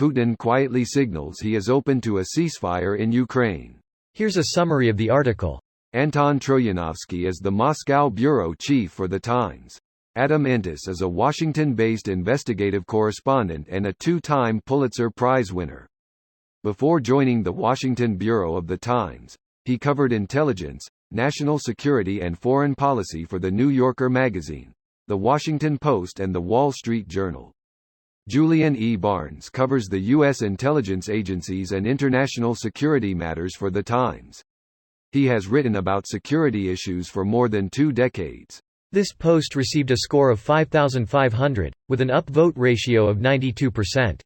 Putin quietly signals he is open to a ceasefire in Ukraine. Here's a summary of the article. Anton Troyanovsky is the Moscow bureau chief for The Times. Adam Entis is a Washington-based investigative correspondent and a two-time Pulitzer Prize winner. Before joining the Washington bureau of The Times, he covered intelligence, national security and foreign policy for The New Yorker magazine, The Washington Post and The Wall Street Journal. Julian E. Barnes covers the U.S. intelligence agencies and international security matters for The Times. He has written about security issues for more than 2 decades. This post received a score of 5,500, with an upvote ratio of 92%.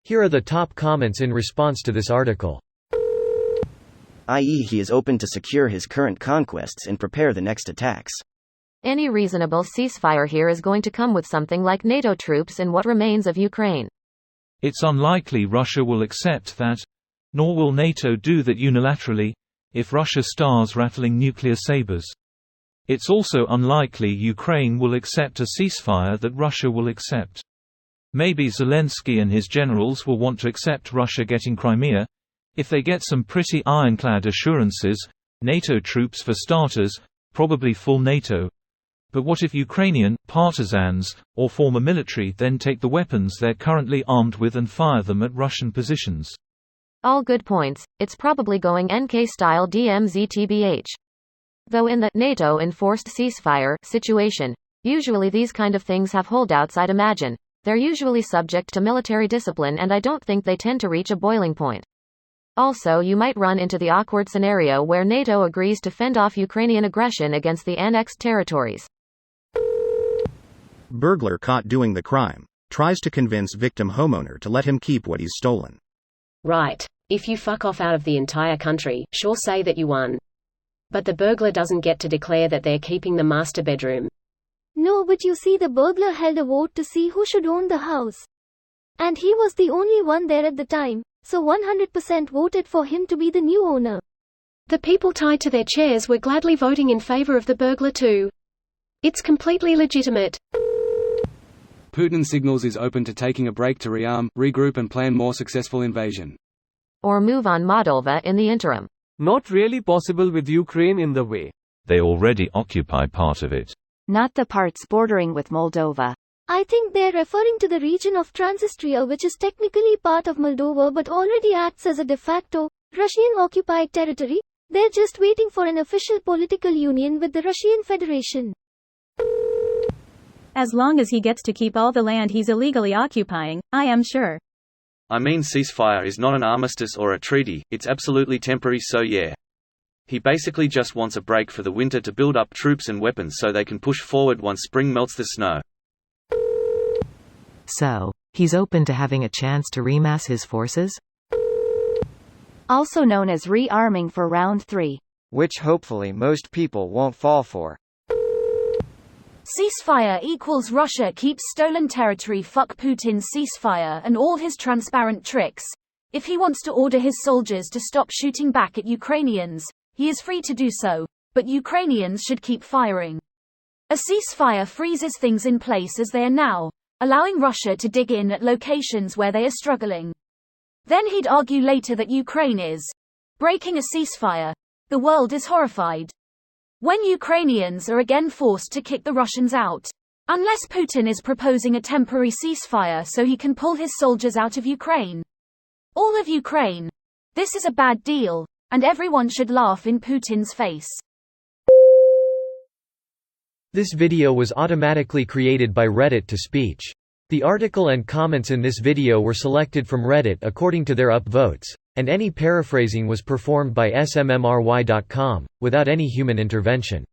Here are the top comments in response to this article. I.e., he is open to secure his current conquests and prepare the next attacks. Any reasonable ceasefire here is going to come with something like NATO troops in what remains of Ukraine. It's unlikely Russia will accept that, nor will NATO do that unilaterally, if Russia starts rattling nuclear sabers. It's also unlikely Ukraine will accept a ceasefire that Russia will accept. Maybe Zelensky and his generals will want to accept Russia getting Crimea, if they get some pretty ironclad assurances, NATO troops for starters, probably full NATO. But what if Ukrainian partisans, or former military then take the weapons they're currently armed with and fire them at Russian positions? All good points. It's probably going NK-style DMZ-TBH. Though in the NATO enforced ceasefire situation, usually these kind of things have holdouts. I'd imagine. They're usually subject to military discipline and I don't think they tend to reach a boiling point. Also, you might run into the awkward scenario where NATO agrees to fend off Ukrainian aggression against the annexed territories. Burglar caught doing the crime, tries to convince victim homeowner to let him keep what he's stolen. Right. If you fuck off out of the entire country, sure, say that you won. But the burglar doesn't get to declare that they're keeping the master bedroom. No, but you see, the burglar held a vote to see who should own the house. And he was the only one there at the time, so 100% voted for him to be the new owner. The people tied to their chairs were gladly voting in favor of the burglar too. It's completely legitimate. Putin signals he's open to taking a break to rearm, regroup and plan more successful invasion. Or move on Moldova in the interim. Not really possible with Ukraine in the way. They already occupy part of it. Not the parts bordering with Moldova. I think they're referring to the region of Transnistria, which is technically part of Moldova but already acts as a de facto Russian-occupied territory. They're just waiting for an official political union with the Russian Federation. As long as he gets to keep all the land he's illegally occupying, I am sure. I mean, ceasefire is not an armistice or a treaty, it's absolutely temporary, so yeah. He basically just wants a break for the winter to build up troops and weapons so they can push forward once spring melts the snow. So, he's open to having a chance to remass his forces? Also known as rearming for round 3. Which hopefully most people won't fall for. Ceasefire equals Russia keeps stolen territory. Fuck Putin's ceasefire and all his transparent tricks. If he wants to order his soldiers to stop shooting back at Ukrainians, he is free to do so, but Ukrainians should keep firing. A ceasefire freezes things in place as they are now, allowing Russia to dig in at locations where they are struggling. Then he'd argue later that Ukraine is breaking a ceasefire. The world is horrified. When Ukrainians are again forced to kick the Russians out. Unless Putin is proposing a temporary ceasefire so he can pull his soldiers out of Ukraine. All of Ukraine. This is a bad deal, and everyone should laugh in Putin's face. This video was automatically created by Reddit to speech. The article and comments in this video were selected from Reddit according to their upvotes, and any paraphrasing was performed by smmry.com, without any human intervention.